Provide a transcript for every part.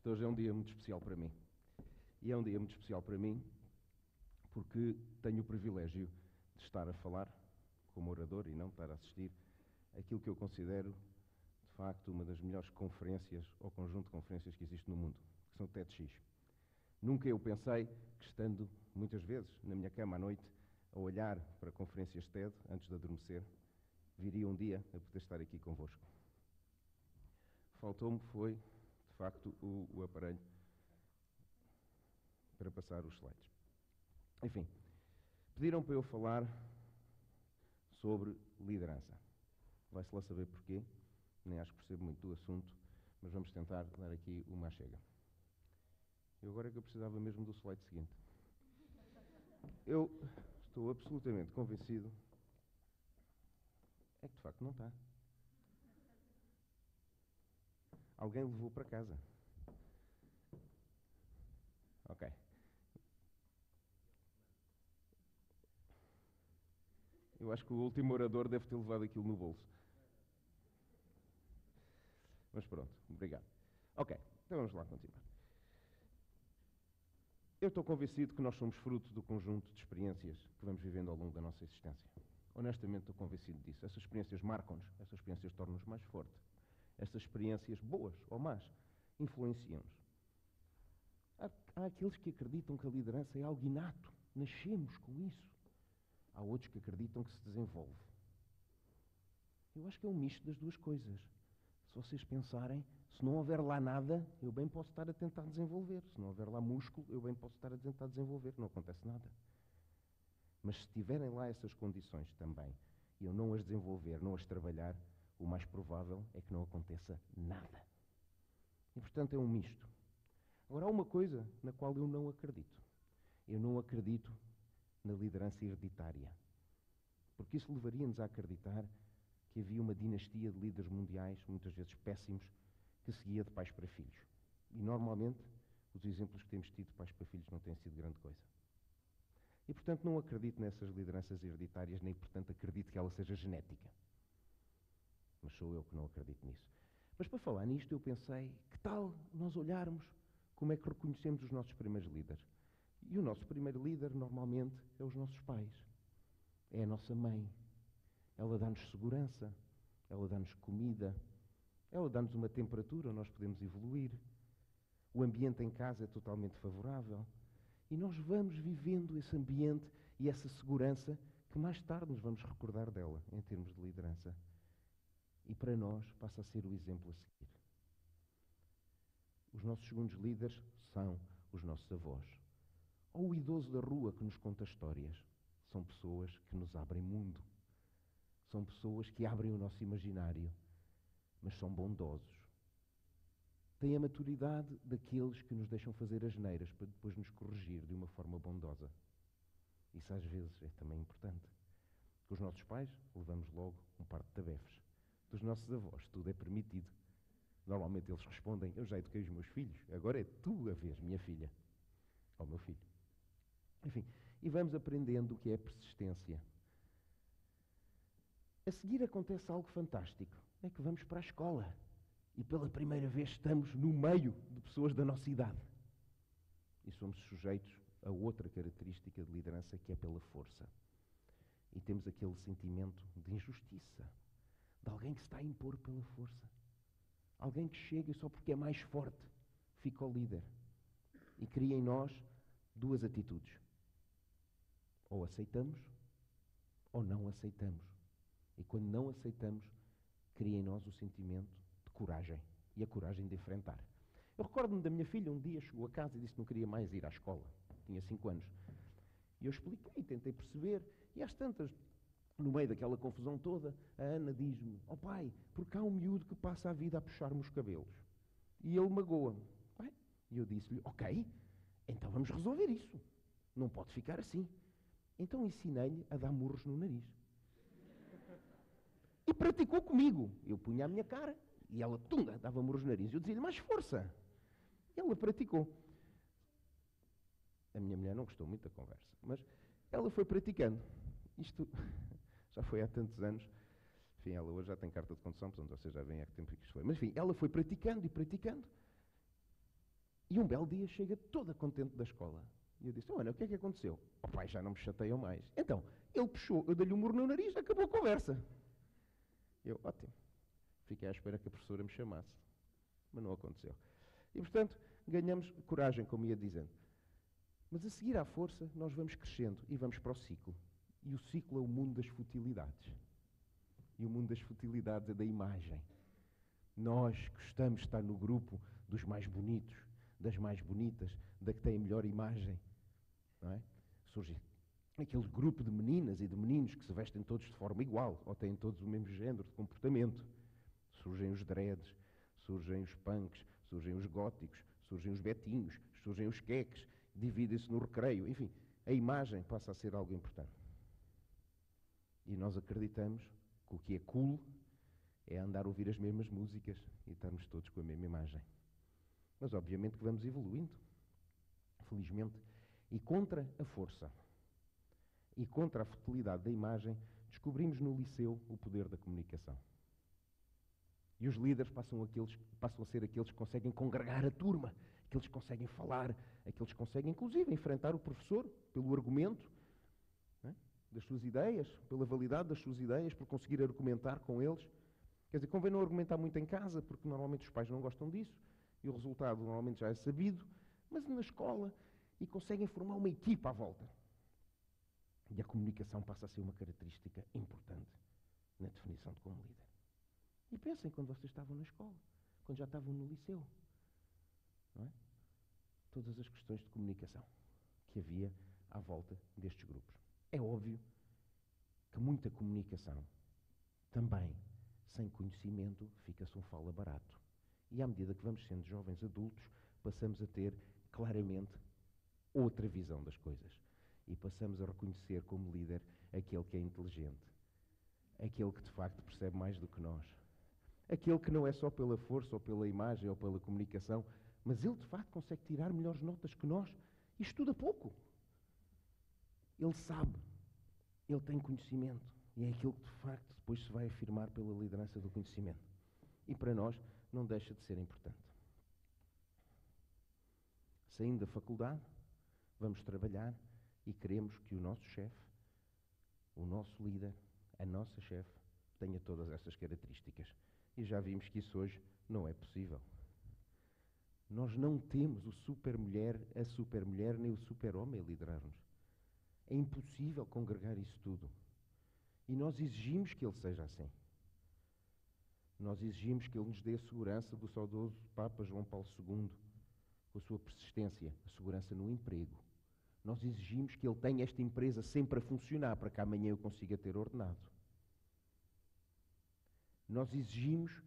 Este hoje é um dia muito especial para mim. E é um dia muito especial para mim porque tenho o privilégio de estar a falar como orador e não estar a assistir aquilo que eu considero, de facto, uma das melhores conferências ou conjunto de conferências que existe no mundo, que são o TEDx. Nunca eu pensei que, estando muitas vezes na minha cama à noite, a olhar para conferências TED antes de adormecer, viria um dia a poder estar aqui convosco. Faltou-me foi, de facto, o aparelho para passar os slides. Enfim, pediram para eu falar sobre liderança. Vai-se lá saber porquê, nem acho que percebo muito do assunto, mas vamos tentar dar aqui uma chega. E agora é que eu precisava mesmo do slide seguinte. Eu estou absolutamente convencido é que de facto não está. Alguém levou para casa. Ok. Eu acho que o último orador deve ter levado aquilo no bolso. Mas pronto, obrigado. Ok, então vamos lá continuar. Eu estou convencido que nós somos fruto do conjunto de experiências que vamos vivendo ao longo da nossa existência. Honestamente estou convencido disso. Essas experiências marcam-nos, essas experiências tornam-nos mais fortes. Essas experiências, boas ou más, influenciam-nos. Há aqueles que acreditam que a liderança é algo inato, nascemos com isso. Há outros que acreditam que se desenvolve. Eu acho que é um misto das duas coisas. Se vocês pensarem, se não houver lá nada, eu bem posso estar a tentar desenvolver. Se não houver lá músculo, eu bem posso estar a tentar desenvolver. Não acontece nada. Mas se tiverem lá essas condições também, e eu não as desenvolver, não as trabalhar, o mais provável é que não aconteça nada. E, portanto, é um misto. Agora, há uma coisa na qual eu não acredito. Eu não acredito na liderança hereditária. Porque isso levaria-nos a acreditar que havia uma dinastia de líderes mundiais, muitas vezes péssimos, que seguia de pais para filhos. E, normalmente, os exemplos que temos tido de pais para filhos não têm sido grande coisa. E, portanto, não acredito nessas lideranças hereditárias, nem, portanto, acredito que ela seja genética. Mas sou eu que não acredito nisso. Mas, para falar nisto, eu pensei, que tal nós olharmos como é que reconhecemos os nossos primeiros líderes? E o nosso primeiro líder, normalmente, é os nossos pais. É a nossa mãe. Ela dá-nos segurança, ela dá-nos comida, ela dá-nos uma temperatura onde nós podemos evoluir. O ambiente em casa é totalmente favorável. E nós vamos vivendo esse ambiente e essa segurança que mais tarde nos vamos recordar dela, em termos de liderança. E para nós passa a ser o exemplo a seguir. Os nossos segundos líderes são os nossos avós. Ou o idoso da rua que nos conta histórias. São pessoas que nos abrem mundo. São pessoas que abrem o nosso imaginário, mas são bondosos. Têm a maturidade daqueles que nos deixam fazer asneiras para depois nos corrigir de uma forma bondosa. Isso às vezes é também importante. Com os nossos pais, levamos logo um par de tabefes. Dos nossos avós, tudo é permitido. Normalmente eles respondem, eu já eduquei os meus filhos, agora é tu a vez, minha filha. Ou meu filho. Enfim, e vamos aprendendo o que é persistência. A seguir acontece algo fantástico. É que vamos para a escola. E pela primeira vez estamos no meio de pessoas da nossa idade. E somos sujeitos a outra característica de liderança que é pela força. E temos aquele sentimento de injustiça. De alguém que se está a impor pela força. Alguém que chega só porque é mais forte. Fica o líder. E cria em nós duas atitudes. Ou aceitamos, ou não aceitamos. E quando não aceitamos, cria em nós o sentimento de coragem. E a coragem de enfrentar. Eu recordo-me da minha filha, um dia chegou a casa e disse que não queria mais ir à escola. Tinha 5 anos. E eu expliquei, tentei perceber. E às tantas, no meio daquela confusão toda, a Ana diz-me, ó pai, porque há um miúdo que passa a vida a puxar-me os cabelos. E ele magoa-me. E eu disse-lhe, ok, então vamos resolver isso. Não pode ficar assim. Então ensinei-lhe a dar murros no nariz. E praticou comigo. Eu punha a minha cara e ela, tunga, dava murros no nariz. Eu dizia-lhe, mais força. Ela praticou. A minha mulher não gostou muito da conversa, mas ela foi praticando. Isto já foi há tantos anos. Enfim, ela hoje já tem carta de condução, portanto vocês já veem há que tempo que isto foi. Mas enfim, ela foi praticando e praticando. E um belo dia chega toda contente da escola. E eu disse, Ana, o que é que aconteceu? O pai já não me chateiam mais. Então, ele puxou, eu dei-lhe um murro no nariz, acabou a conversa. Eu, ótimo. Fiquei à espera que a professora me chamasse. Mas não aconteceu. E, portanto, ganhamos coragem, como ia dizendo. Mas a seguir à força, nós vamos crescendo e vamos para o ciclo. E o ciclo é o mundo das futilidades. E o mundo das futilidades é da imagem. Nós gostamos de estar no grupo dos mais bonitos, das mais bonitas, da que tem a melhor imagem. Não é? Surge aquele grupo de meninas e de meninos que se vestem todos de forma igual, ou têm todos o mesmo género de comportamento. Surgem os dreads, surgem os punks, surgem os góticos, surgem os betinhos, surgem os queques, dividem-se no recreio. Enfim, a imagem passa a ser algo importante. E nós acreditamos que o que é cool é andar a ouvir as mesmas músicas e estarmos todos com a mesma imagem. Mas obviamente que vamos evoluindo, felizmente, e contra a força e contra a futilidade da imagem, descobrimos no liceu o poder da comunicação. E os líderes passam a ser aqueles que conseguem congregar a turma, aqueles que conseguem falar, aqueles que conseguem, inclusive, enfrentar o professor pelo argumento, né, das suas ideias, pela validade das suas ideias, por conseguir argumentar com eles. Quer dizer, convém não argumentar muito em casa, porque normalmente os pais não gostam disso, e o resultado normalmente já é sabido, mas na escola, e conseguem formar uma equipa à volta. E a comunicação passa a ser uma característica importante na definição de como líder. E pensem quando vocês estavam na escola, quando já estavam no liceu. Não é? Todas as questões de comunicação que havia à volta destes grupos. É óbvio que muita comunicação também, sem conhecimento, fica-se um fala barato. E à medida que vamos sendo jovens adultos, passamos a ter claramente outra visão das coisas. E passamos a reconhecer como líder aquele que é inteligente, aquele que de facto percebe mais do que nós, aquele que não é só pela força ou pela imagem ou pela comunicação, mas ele de facto consegue tirar melhores notas que nós e estuda pouco. Ele sabe, ele tem conhecimento e é aquilo que de facto depois se vai afirmar pela liderança do conhecimento. E para nós não deixa de ser importante. Saindo da faculdade, vamos trabalhar e queremos que o nosso chefe, o nosso líder, a nossa chefe, tenha todas essas características. E já vimos que isso hoje não é possível. Nós não temos o super-mulher, a super-mulher, nem o super-homem a liderar-nos. É impossível congregar isso tudo. E nós exigimos que ele seja assim. Nós exigimos que ele nos dê a segurança do saudoso Papa João Paulo II, com a sua persistência, a segurança no emprego. Nós exigimos que ele tenha esta empresa sempre a funcionar para que amanhã eu consiga ter ordenado. Nós exigimos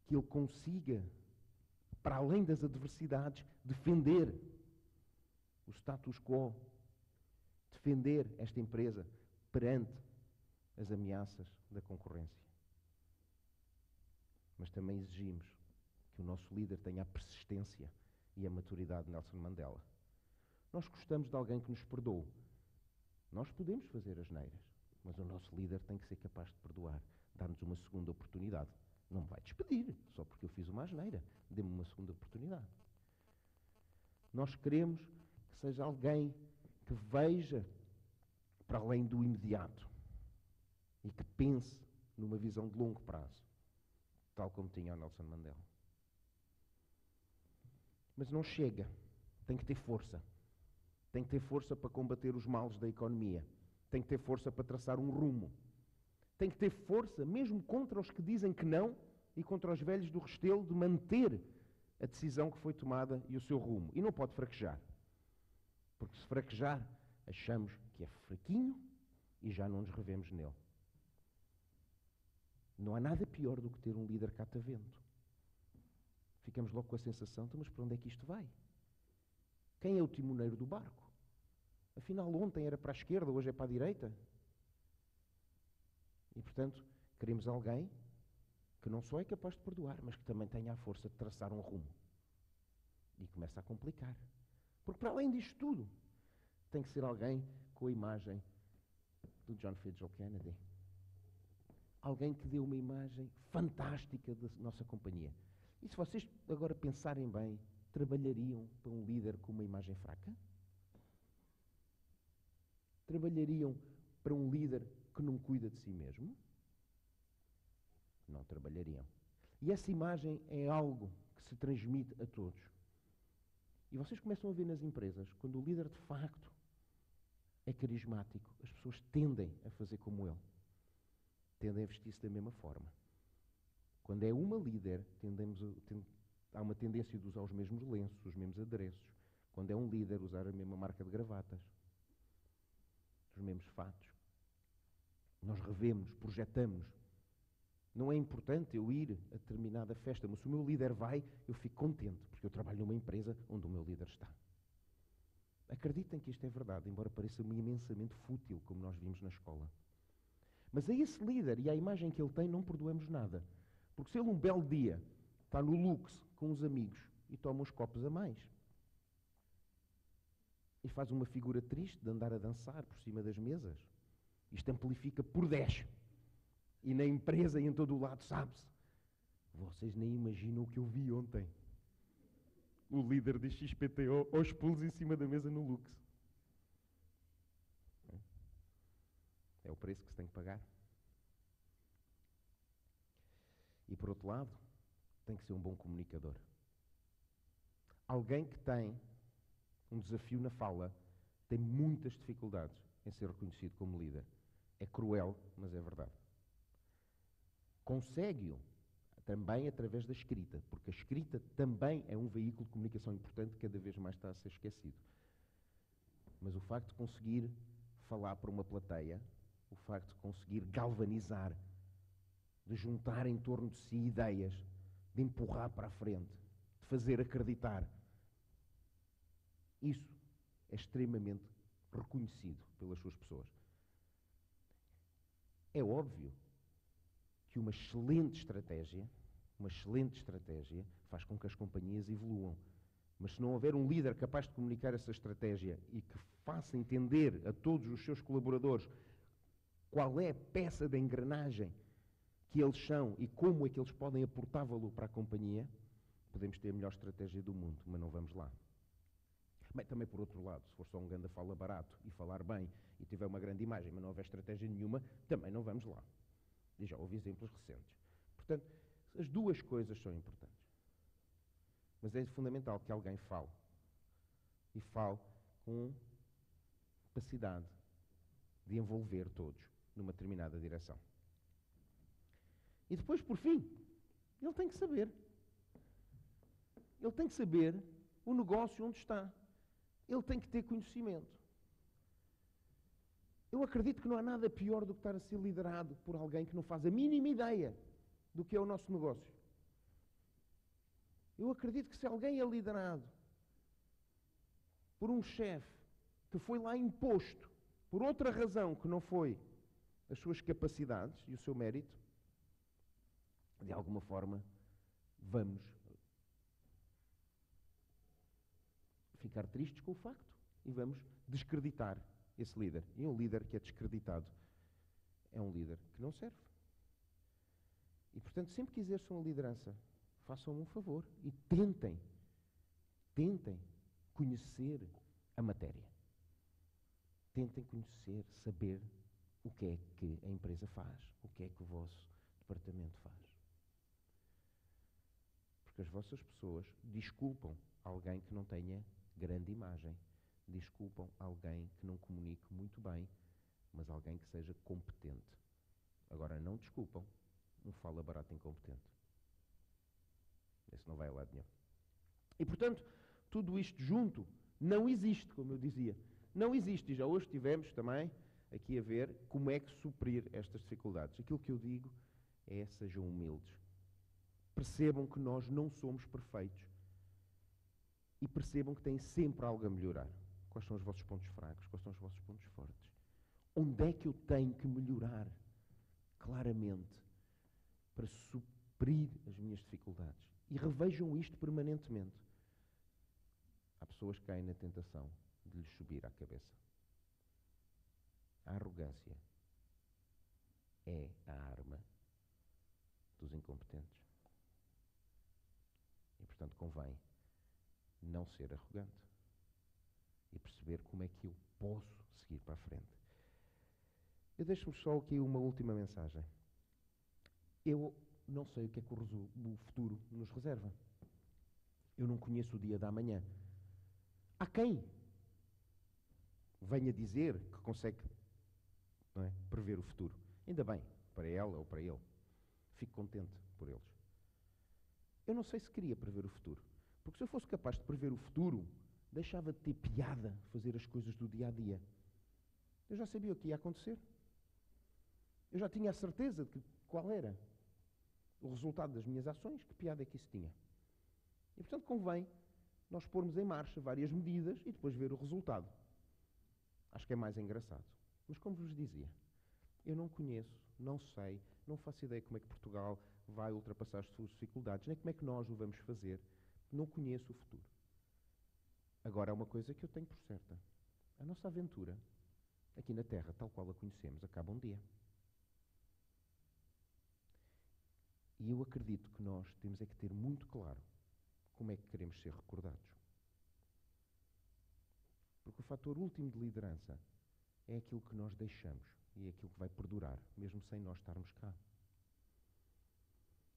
que ele consiga, para além das adversidades, defender o status quo, defender esta empresa perante as ameaças da concorrência. Mas também exigimos que o nosso líder tenha a persistência e a maturidade de Nelson Mandela. Nós gostamos de alguém que nos perdoe. Nós podemos fazer asneiras, mas o nosso líder tem que ser capaz de perdoar, dar-nos uma segunda oportunidade. Não me vai despedir, só porque eu fiz uma asneira. Dê-me uma segunda oportunidade. Nós queremos que seja alguém que veja para além do imediato e que pense numa visão de longo prazo, tal como tinha o Nelson Mandela. Mas não chega. Tem que ter força. Tem que ter força para combater os males da economia. Tem que ter força para traçar um rumo. Tem que ter força, mesmo contra os que dizem que não, e contra os velhos do Restelo, de manter a decisão que foi tomada e o seu rumo. E não pode fraquejar. Porque se fraquejar, achamos que é fraquinho e já não nos revemos nele. Não há nada pior do que ter um líder catavento. Ficamos logo com a sensação, mas para onde é que isto vai? Quem é o timoneiro do barco? Afinal, ontem era para a esquerda, hoje é para a direita. E, portanto, queremos alguém que não só é capaz de perdoar, mas que também tenha a força de traçar um rumo. E começa a complicar. Porque, para além disto tudo, tem que ser alguém com a imagem do John Fitzgerald Kennedy. Alguém que dê uma imagem fantástica da nossa companhia. E se vocês agora pensarem bem, trabalhariam para um líder com uma imagem fraca? Trabalhariam para um líder que não cuida de si mesmo? Não trabalhariam. E essa imagem é algo que se transmite a todos. E vocês começam a ver nas empresas, quando o líder de facto é carismático, as pessoas tendem a fazer como ele. Tendem a vestir-se da mesma forma. Quando é uma líder, há uma tendência de usar os mesmos lenços, os mesmos adereços. Quando é um líder, usar a mesma marca de gravatas, os mesmos fatos. Nós revemos, projetamos. Não é importante eu ir a determinada festa, mas se o meu líder vai, eu fico contente, porque eu trabalho numa empresa onde o meu líder está. Acreditem que isto é verdade, embora pareça-me imensamente fútil, como nós vimos na escola. Mas a esse líder e à imagem que ele tem não perdoamos nada. Porque se ele um belo dia está no luxo com os amigos e toma uns copos a mais e faz uma figura triste de andar a dançar por cima das mesas, isto amplifica por 10. E na empresa e em todo o lado, sabe-se. Vocês nem imaginam o que eu vi ontem. O líder de XPTO aos pulos em cima da mesa no luxo. É o preço que se tem que pagar. E por outro lado, tem que ser um bom comunicador. Alguém que tem um desafio na fala tem muitas dificuldades em ser reconhecido como líder. É cruel, mas é verdade. Consegue-o também através da escrita, porque a escrita também é um veículo de comunicação importante que cada vez mais está a ser esquecido. Mas o facto de conseguir falar para uma plateia, o facto de conseguir galvanizar, de juntar em torno de si ideias, de empurrar para a frente, de fazer acreditar, isso é extremamente reconhecido pelas suas pessoas. É óbvio que uma excelente estratégia faz com que as companhias evoluam. Mas se não houver um líder capaz de comunicar essa estratégia e que faça entender a todos os seus colaboradores qual é a peça da engrenagem que eles são e como é que eles podem aportar valor para a companhia, podemos ter a melhor estratégia do mundo, mas não vamos lá. Bem, também por outro lado, se for só um ganda fala barato e falar bem e tiver uma grande imagem, mas não houver estratégia nenhuma, também não vamos lá. E já houve exemplos recentes. Portanto, as duas coisas são importantes. Mas é fundamental que alguém fale. E fale com capacidade de envolver todos numa determinada direção. E depois, por fim, ele tem que saber. Ele tem que saber o negócio onde está. Ele tem que ter conhecimento. Eu acredito que não há nada pior do que estar a ser liderado por alguém que não faz a mínima ideia do que é o nosso negócio. Eu acredito que se alguém é liderado por um chefe que foi lá imposto por outra razão que não foi as suas capacidades e o seu mérito, de alguma forma vamos ficar tristes com o facto e vamos descreditar esse líder. E um líder que é descreditado é um líder que não serve. E, portanto, sempre que exerçam a liderança, façam-me um favor e tentem conhecer a matéria. Tentem conhecer, saber o que é que a empresa faz, o que é que o vosso departamento faz. Porque as vossas pessoas desculpam alguém que não tenha grande imagem, desculpam alguém que não comunique muito bem, mas alguém que seja competente. Agora, não desculpam um fala barato incompetente. Esse não vai a lado nenhum. E, portanto, tudo isto junto não existe, como eu dizia. Não existe. E já hoje tivemos também aqui a ver como é que suprir estas dificuldades. Aquilo que eu digo é: sejam humildes. Percebam que nós não somos perfeitos. E percebam que têm sempre algo a melhorar. Quais são os vossos pontos fracos? Quais são os vossos pontos fortes? Onde é que eu tenho que melhorar claramente para suprir as minhas dificuldades? E revejam isto permanentemente. Há pessoas que caem na tentação de lhes subir à cabeça. A arrogância é a arma dos incompetentes. E, portanto, convém não ser arrogante e perceber como é que eu posso seguir para a frente. Eu deixo-me só aqui uma última mensagem. Eu não sei o que é que o futuro nos reserva. Eu não conheço o dia da manhã. Há quem venha dizer que consegue, não é, prever o futuro. Ainda bem, para ela ou para ele. Fico contente por eles. Eu não sei se queria prever o futuro. Porque se eu fosse capaz de prever o futuro, deixava de ter piada fazer as coisas do dia a dia. Eu já sabia o que ia acontecer. Eu já tinha a certeza de qual era o resultado das minhas ações, que piada é que isso tinha. E, portanto, convém nós pormos em marcha várias medidas e depois ver o resultado. Acho que é mais engraçado. Mas, como vos dizia, eu não conheço, não sei, não faço ideia como é que Portugal vai ultrapassar as suas dificuldades, nem como é que nós o vamos fazer. Não conheço o futuro. Agora, há uma coisa que eu tenho por certa. A nossa aventura, aqui na Terra, tal qual a conhecemos, acaba um dia. E eu acredito que nós temos é que ter muito claro como é que queremos ser recordados. Porque o fator último de liderança é aquilo que nós deixamos e é aquilo que vai perdurar, mesmo sem nós estarmos cá.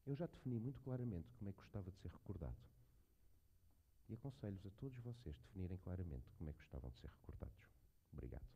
Eu já defini muito claramente como é que gostava de ser recordado. E aconselho-vos a todos vocês definirem claramente como é que gostavam de ser recordados. Obrigado.